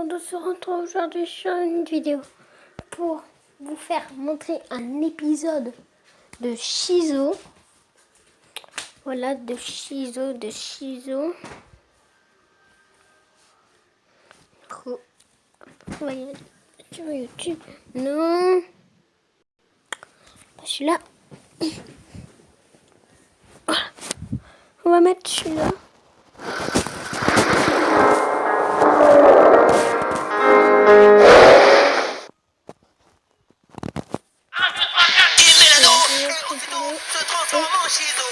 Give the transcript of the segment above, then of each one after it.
monde se retrouve aujourd'hui sur une vidéo pour vous faire montrer un épisode de Shizo. Voilà, de Shizo. Voyez sur YouTube. Non. Pas celui-là. Voilà. On va mettre celui-là. Se transforme en Shizo.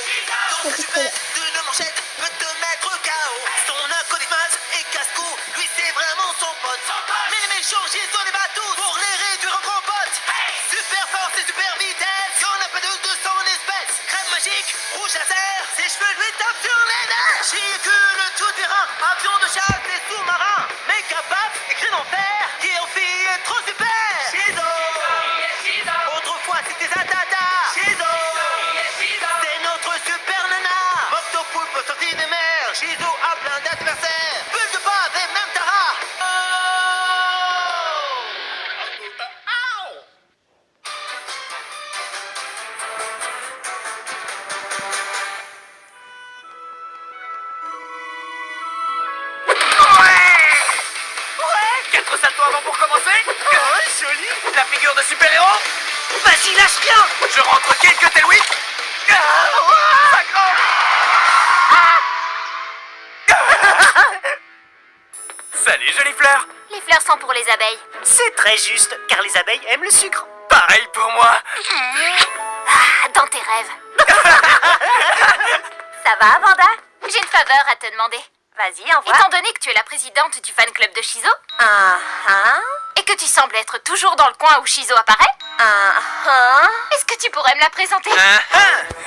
Ton super d'une manchette peut te mettre KO. Son acolyte et casse-cou, lui c'est vraiment son pote. Mais les méchants Shizo les bat tous pour les réduire en gros potes. Super force et super vitesse, y'en a pas de son espèce. Crème magique, rouge laser, ses cheveux lui tapent sur les nerfs. Chicule tout terrain, avion de chasse et sous-marin. Méga paf, écrit en fer, qui en fille est trop super. Shizo, autrefois c'était Zatata. Shizo, c'est notre super nana. Octopoulpe sorti des mers. Shizo a plein d'adversaires. Bulle de base et même Tara. Ouais, 4 saltos avant pour commencer. Joli. La figure de super-héros. Vas-y, lâche rien. Je rentre quelques Tailwind. Ça grimpe. Salut, jolie fleur. Les fleurs sont pour les abeilles. C'est très juste, car les abeilles aiment le sucre. Pareil pour moi. Ah, dans tes rêves. Ça va, Vanda? J'ai une faveur à te demander. Vas-y, envoie. Étant donné que tu es la présidente du fan club de Shizo, et que tu sembles être toujours dans le coin où Shizo apparaît, est-ce que tu pourrais me la présenter?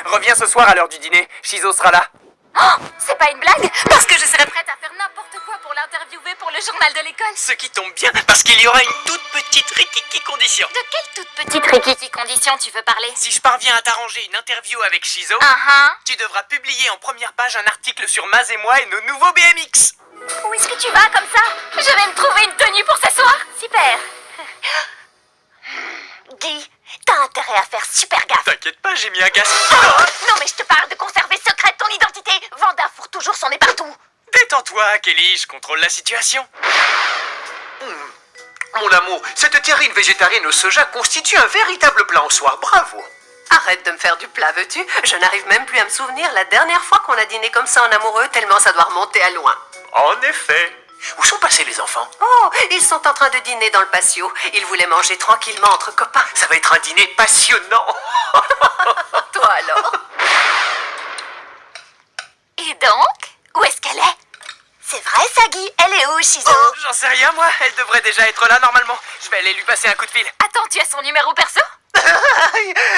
Reviens ce soir à l'heure du dîner. Shizo sera là. Oh, c'est pas une blague? Parce que je serais prête à faire n'importe quoi pour l'interviewer pour le journal de l'école. Ce qui tombe bien, parce qu'il y aura une toute petite rikiki condition. De quelle toute petite rikiki condition tu veux parler? Si je parviens à t'arranger une interview avec Shizo, tu devras publier en première page un article sur Maz et moi et nos nouveaux BMX. Où est-ce que tu vas comme ça? Je vais me trouver une tenue pour ce soir. Super. Guy, t'as intérêt à faire super gaffe. T'inquiète pas, j'ai mis un casque. Non mais je te parle de conserver secrète ton identité. Vanda fourre toujours son nez partout. Détends-toi, Kelly, je contrôle la situation. Mon amour, cette terrine végétarienne au soja constitue un véritable plat en soi. Bravo. Arrête de me faire du plat, veux-tu? Je n'arrive même plus à me souvenir la dernière fois qu'on a dîné comme ça en amoureux, tellement ça doit remonter à loin. En effet. Où sont passés les enfants? Oh, ils sont en train de dîner dans le patio. Ils voulaient manger tranquillement entre copains. Ça va être un dîner passionnant. Toi alors? Et donc, où est-ce qu'elle est? C'est vrai ça, Guy? Elle est où, Shizo? Oh, j'en sais rien, moi. Elle devrait déjà être là, normalement. Je vais aller lui passer un coup de fil. Attends, tu as son numéro perso?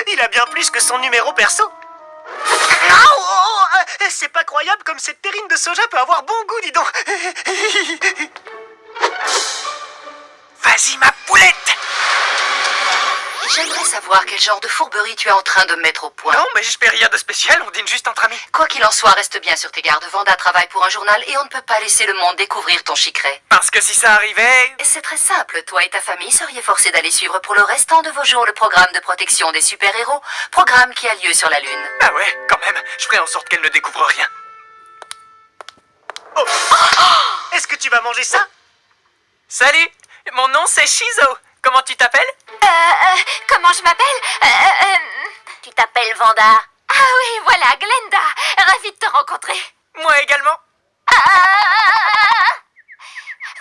Il a bien plus que son numéro perso. C'est pas croyable comme cette terrine de soja peut avoir bon goût, dis donc. Vas-y, ma poulette. J'aimerais savoir quel genre de fourberie tu es en train de mettre au point. Non, mais je fais rien de spécial, on dîne juste entre amis. Quoi qu'il en soit, reste bien sur tes gardes. Vanda travaille pour un journal et on ne peut pas laisser le monde découvrir ton chicret. Parce que si ça arrivait... C'est très simple, toi et ta famille seriez forcés d'aller suivre pour le restant de vos jours le programme de protection des super-héros, programme qui a lieu sur la Lune. Ah ouais, quand même, je ferai en sorte qu'elle ne découvre rien. Oh. Est-ce que tu vas manger ça? Salut, mon nom c'est Shizo. Comment tu t'appelles? Comment je m'appelle? Tu t'appelles Vanda? Ah oui, voilà, Glenda. Ravie de te rencontrer. Moi également.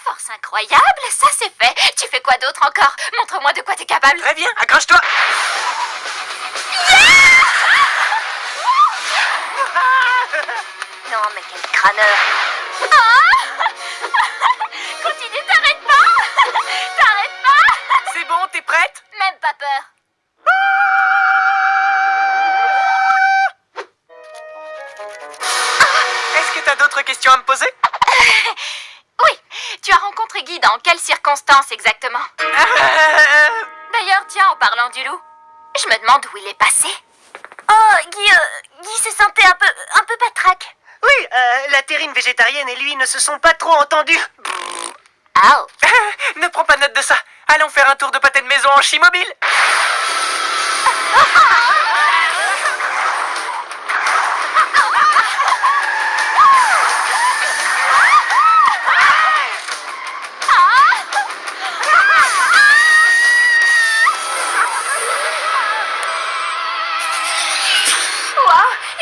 Force incroyable, ça c'est fait. Tu fais quoi d'autre encore? Montre-moi de quoi t'es capable. Très bien, accroche-toi. Non, mais quel crâneur. Continue, t'arrêtes pas. T'arrêtes pas. C'est bon, t'es prête? Même pas peur. Est-ce que t'as d'autres questions à me poser? Oui, tu as rencontré Guy dans quelles circonstances exactement? D'ailleurs, tiens, en parlant du loup, je me demande où il est passé. Oh, Guy se sentait un peu patraque. Oui, la terrine végétarienne et lui ne se sont pas trop entendus. Oh. Ne prends pas note de ça. Allons faire un tour de pâté de maison en Chimobile.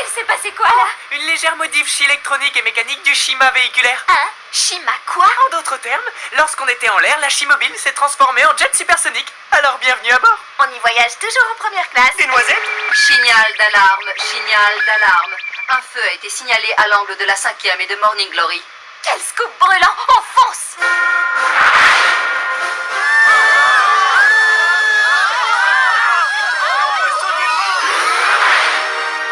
Il s'est passé quoi là? Une légère modif électronique et mécanique du Shima véhiculaire. Hein? Shima quoi? En d'autres termes, lorsqu'on était en l'air, la Chimobile s'est transformée en jet supersonique. Alors bienvenue à bord. On y voyage toujours en première classe. Des noisettes? Signal d'alarme, signal d'alarme. Un feu a été signalé à l'angle de la 5e et de Morning Glory. Quel scoop brûlant! On fonce!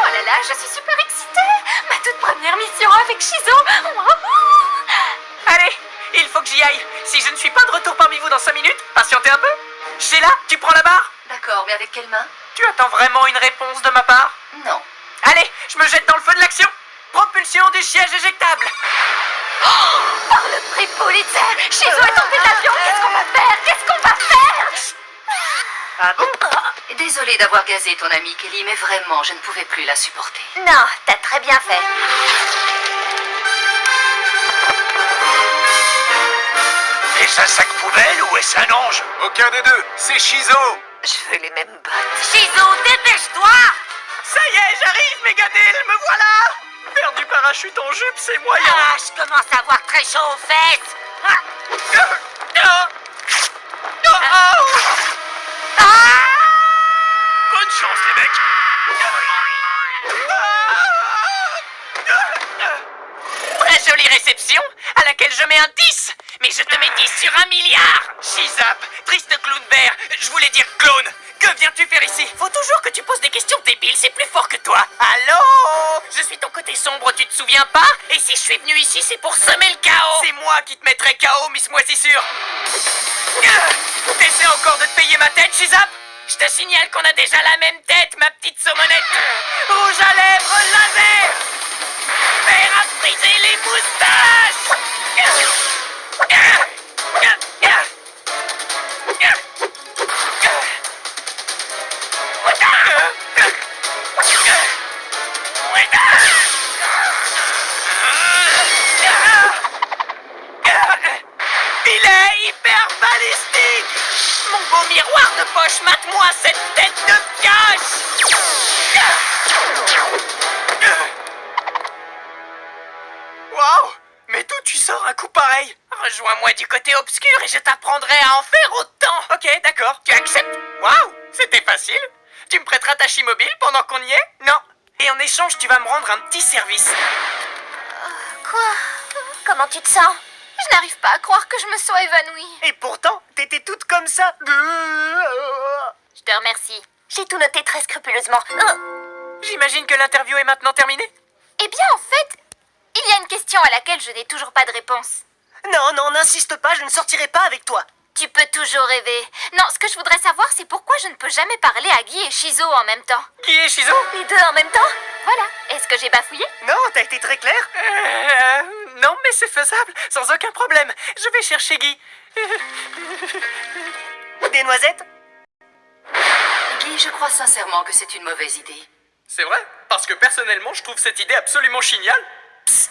Oh là là, je suis super excitée! Ma toute première mission avec Shizo! Allez, il faut que j'y aille. Si je ne suis pas de retour parmi vous dans 5 minutes, patientez un peu. Sheila, tu prends la barre? D'accord, mais avec quelle main? Tu attends vraiment une réponse de ma part? Non. Allez, je me jette dans le feu de l'action. Propulsion du siège éjectable. Par le prix Pulitzer! Shizo est tombé de l'avion! Qu'est-ce qu'on va faire? Qu'est-ce qu'on va faire? Ah bon? Désolée d'avoir gazé ton amie Kelly, mais vraiment, je ne pouvais plus la supporter. Non, t'as très bien fait. Est-ce un sac poubelle ou est-ce un ange? Aucun des deux, c'est Shizo. Je veux les mêmes bottes. Shizo, dépêche-toi! Ça y est, j'arrive, Megadil, me voilà. Faire du parachute en jupe, c'est moyen. Ah, je commence à avoir très chaud aux fesses. Bonne chance, les mecs. Très jolie réception, à laquelle je mets un 10. Mais je te mets 10 sur 1 milliard. Shizap, triste clown vert, je voulais dire clone. Que viens-tu faire ici? Faut toujours que tu poses des questions débiles, c'est plus fort que toi. Allô? Je suis ton côté sombre, tu te souviens pas? Et si je suis venu ici, c'est pour semer le chaos. C'est moi qui te mettrai KO, Miss Moisissure. T'essaies encore de te payer ma tête, Shizap? Je te signale qu'on a déjà la même tête, ma petite saumonette. Rouge à lèvres laser. Faire à friser les moustaches. Il est hyper balistique. Mon beau miroir de poche, mate-moi cette tête de pioche. Waouh! Mais d'où tu sors un coup pareil? Rejoins-moi du côté obscur et je t'apprendrai à en faire autant. Ok, d'accord. Tu acceptes? Waouh! C'était facile. Tu me prêteras ta Chimobile pendant qu'on y est? Non. Et en échange, tu vas me rendre un petit service. Quoi? Comment tu te sens? Je n'arrive pas à croire que je me sois évanouie. Et pourtant, t'étais toute comme ça. Je te remercie. J'ai tout noté très scrupuleusement. J'imagine que l'interview est maintenant terminée? Eh bien, en fait, il y a une question à laquelle je n'ai toujours pas de réponse. Non, n'insiste pas, je ne sortirai pas avec toi. Tu peux toujours rêver. Non, ce que je voudrais savoir, c'est pourquoi je ne peux jamais parler à Guy et Shizo en même temps. Qui est Shizo? Les deux en même temps? Voilà. Est-ce que j'ai bafouillé? Non, t'as été très clair. Non, mais c'est faisable, sans aucun problème. Je vais chercher Guy. Des noisettes? Guy, je crois sincèrement que c'est une mauvaise idée. C'est vrai, parce que personnellement, je trouve cette idée absolument géniale. Psst.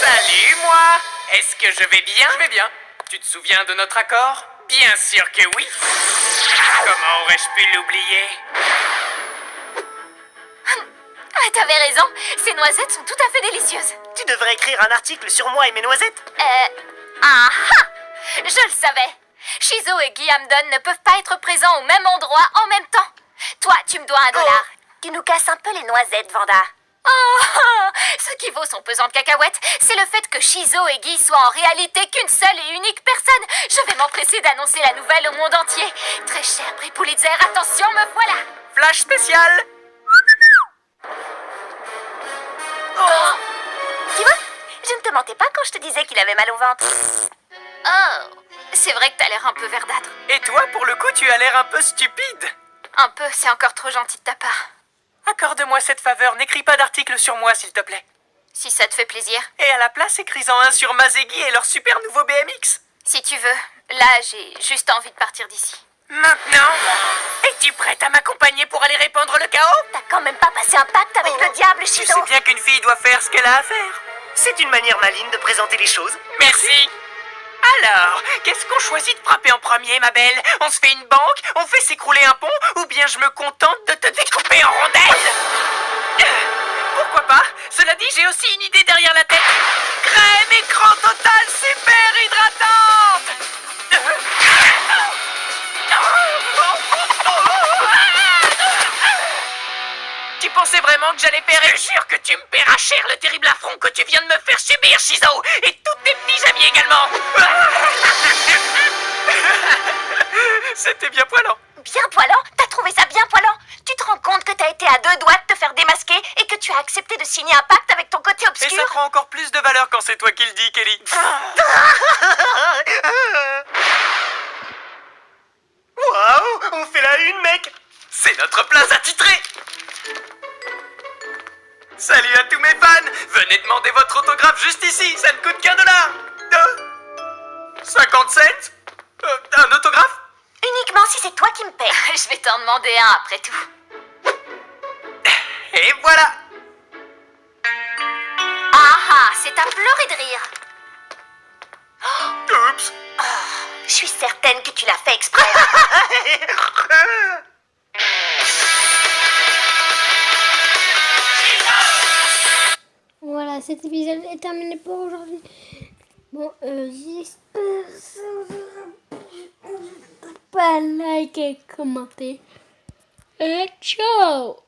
Salut, moi. Est-ce que je vais bien? Je vais bien. Tu te souviens de notre accord? Bien sûr que oui. Comment aurais-je pu l'oublier? Ah, t'avais raison. Ces noisettes sont tout à fait délicieuses. Tu devrais écrire un article sur moi et mes noisettes. Ah! Je le savais. Shizo et Guy Hamden ne peuvent pas être présents au même endroit en même temps. Toi, tu me dois $1. Tu nous casses un peu les noisettes, Vanda. Oh! Ce qui vaut son pesant de cacahuètes, c'est le fait que Shizo et Guy soient en réalité qu'une seule et unique personne. Je vais m'empresser d'annoncer la nouvelle au monde entier. Très cher prix Pulitzer, attention, me voilà. Flash spécial. Oh! Tu vois, je ne te mentais pas quand je te disais qu'il avait mal au ventre. Oh, c'est vrai que t'as l'air un peu verdâtre. Et toi, pour le coup, tu as l'air un peu stupide. Un peu, c'est encore trop gentil de ta part. Accorde-moi cette faveur, n'écris pas d'article sur moi, s'il te plaît. Si ça te fait plaisir. Et à la place, écris-en un sur Mazegi et leur super nouveau BMX. Si tu tu veux. Là, j'ai juste envie de partir d'ici. Maintenant, es-tu prête à m'accompagner pour aller répandre le chaos? T'as quand même pas passé un pacte avec le diable, Tu Shizo. sais bien qu'une fille doit faire ce qu'elle a à faire. C'est une manière maligne de présenter les choses. Merci. Alors, qu'est-ce qu'on choisit de frapper en premier, ma belle? On se fait une banque? On fait s'écrouler un pont? Ou bien je me contente de te découper en rondelles? Pourquoi pas? Cela dit, j'ai aussi une idée derrière la tête. Crème écran total super hydratante! Tu pensais vraiment que j'allais faire? Je jure que tu me paieras cher le terrible affront que tu viens de me faire subir, Shizo! Et tous tes petits amis également! C'était bien poilant! Bien poilant? T'as trouvé ça bien poilant? Tu te rends compte que t'as été à 2 doigts de te faire démasquer et que tu as accepté de signer un pacte avec ton côté Et obscur? ça prend encore plus de valeur quand c'est toi qui le dis, Kelly. Waouh, on fait la une, mec. C'est notre place attitrée. Salut à tous mes fans. Venez demander votre autographe juste ici. Ça ne coûte qu'un dollar. 50 cents. Un autographe? Uniquement si c'est toi qui me paies. Je vais t'en demander un après tout. Et voilà. Ah ah, c'est à pleurer de rire. Oups. Je suis certaine que tu l'as fait exprès. Voilà, cet épisode est terminé pour aujourd'hui. Bon, j'espère pas liker, commenter. Et ciao!